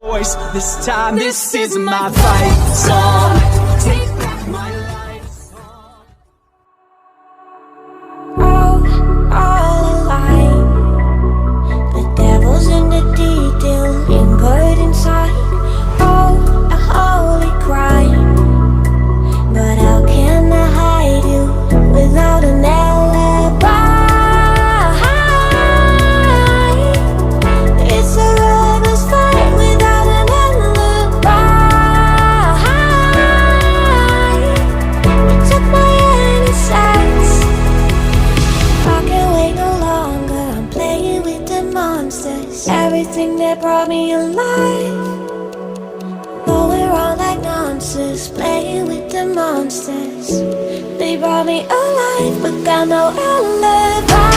voice. This time, this is my fight song. Take back my life. All alive. The devil's in the detail, lingered inside. Oh, a holy crime. But how can I hide you without an alibi? It's a lover's fight without an alibi. You took my innocence. I can't wait no longer. I'm playing with the monsters. Everything that brought me alive. But we're all like monsters, playing with the monsters. They brought me alive, but got no alibi.